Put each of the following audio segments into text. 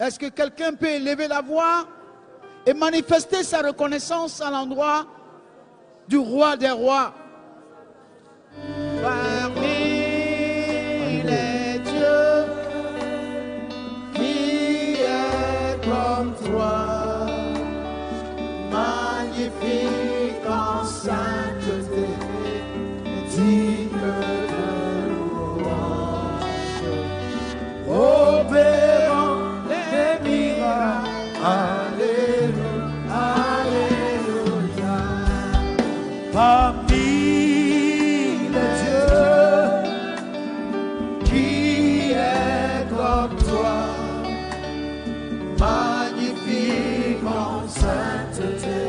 Est-ce que quelqu'un peut élever la voix et manifester sa reconnaissance à l'endroit du roi des rois? Parmi les dieux, qui est comme toi, magnifique en sainteté, digne de louange, opérant des miracles. Alléluia, alléluia. Parmi les dieux, qui est comme toi, magnifique en sainteté,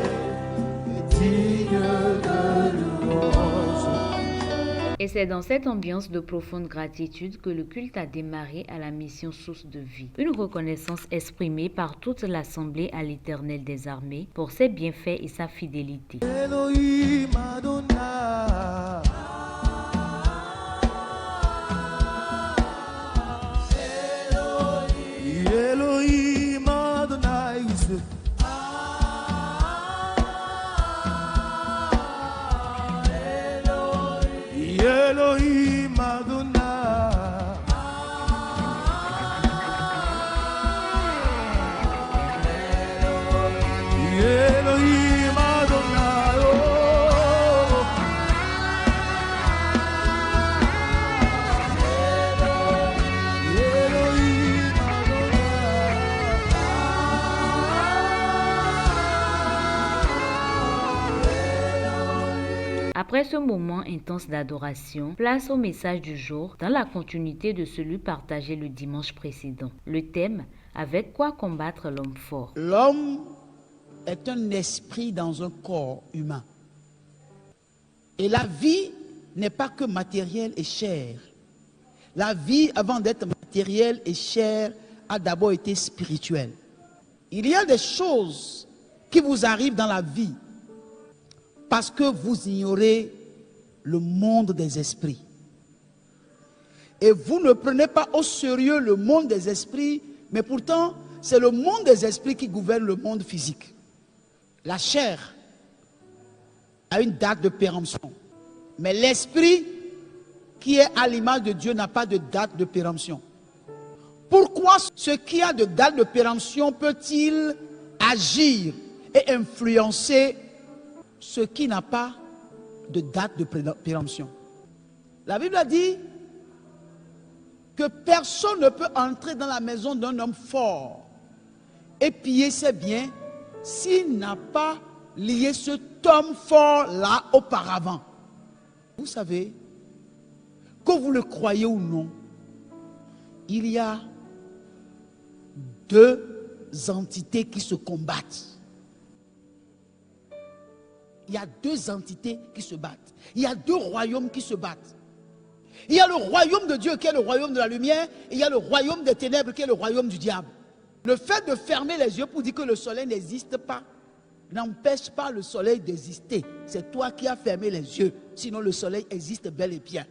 digne de louange. Et c'est dans cette ambiance de profonde gratitude que le culte a démarré à la mission Source de Vie. Une reconnaissance exprimée par toute l'Assemblée à l'Éternel des armées pour ses bienfaits et sa fidélité. Elohim Adonai. Elohim Adonai. Elohim Adonai. Elohim Adonai. Elohim Adonai. Après ce moment intense d'adoration, place au message du jour dans la continuité de celui partagé le dimanche précédent. Le thème, avec quoi combattre l'homme fort. L'homme est un esprit dans un corps humain. Et la vie n'est pas que matérielle et chair. La vie, avant d'être matérielle et chair, a d'abord été spirituelle. Il y a des choses qui vous arrivent dans la vie parce que vous ignorez le monde des esprits. Et vous ne prenez pas au sérieux le monde des esprits, mais pourtant, c'est le monde des esprits qui gouverne le monde physique. La chair a une date de péremption. Mais l'esprit qui est à l'image de Dieu n'a pas de date de péremption. Pourquoi ce qui a de date de péremption peut-il agir et influencer ce qui n'a pas de date de péremption? La Bible a dit que personne ne peut entrer dans la maison d'un homme fort et piller ses biens s'il n'a pas lié cet homme fort-là auparavant. Vous savez, que vous le croyez ou non, il y a deux entités qui se combattent. Il y a deux entités qui se battent. Il y a deux royaumes qui se battent. Il y a le royaume de Dieu qui est le royaume de la lumière, et il y a le royaume des ténèbres qui est le royaume du diable. Le fait de fermer les yeux pour dire que le soleil n'existe pas n'empêche pas le soleil d'exister. C'est toi qui as fermé les yeux. Sinon le soleil existe bel et bien.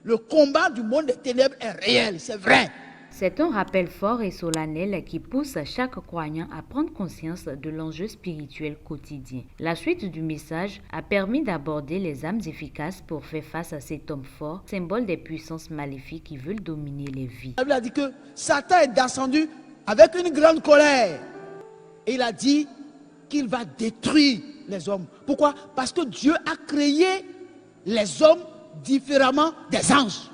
Le combat du monde des ténèbres est réel, c'est vrai. C'est un rappel fort et solennel qui pousse chaque croyant à prendre conscience de l'enjeu spirituel quotidien. La suite du message a permis d'aborder les armes efficaces pour faire face à cet homme fort, symbole des puissances maléfiques qui veulent dominer les vies. La Bible a dit que Satan est descendu avec une grande colère. Et il a dit qu'il va détruire les hommes. Pourquoi? Parce que Dieu a créé les hommes différemment des anges.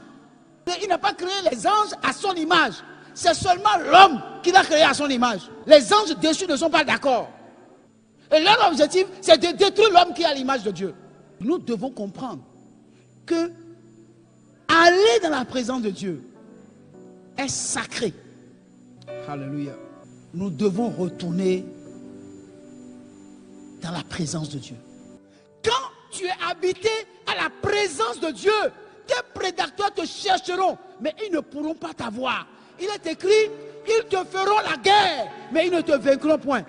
Il n'a pas créé les anges à son image. C'est seulement l'homme qu'il a créé à son image. Les anges dessus ne sont pas d'accord. Et leur objectif, c'est de détruire l'homme qui est à l'image de Dieu. Nous devons comprendre que aller dans la présence de Dieu est sacré. Alléluia. Nous devons retourner dans la présence de Dieu. Quand tu es habité à la présence de Dieu, tes prédateurs te chercheront, mais ils ne pourront pas t'avoir. Il est écrit, ils te feront la guerre, mais ils ne te vaincront point.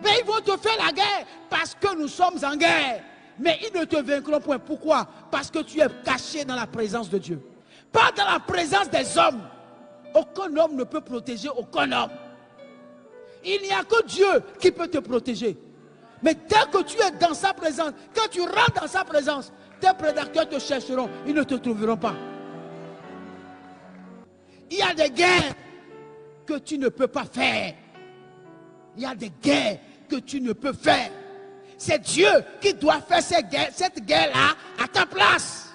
Mais ils vont te faire la guerre parce que nous sommes en guerre, mais ils ne te vaincront point. Pourquoi? Parce que tu es caché dans la présence de Dieu. Pas dans la présence des hommes. aucun homme ne peut protéger aucun homme. Il n'y a que Dieu qui peut te protéger. Mais dès que tu es dans sa présence, quand tu rentres dans sa présence, tes prédateurs te chercheront, ils ne te trouveront pas. Il y a des guerres que tu ne peux pas faire. Il y a des guerres que tu ne peux faire. C'est Dieu qui doit faire cette guerre-là à ta place.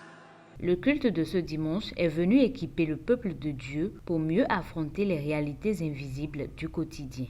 Le culte de ce dimanche est venu équiper le peuple de Dieu pour mieux affronter les réalités invisibles du quotidien.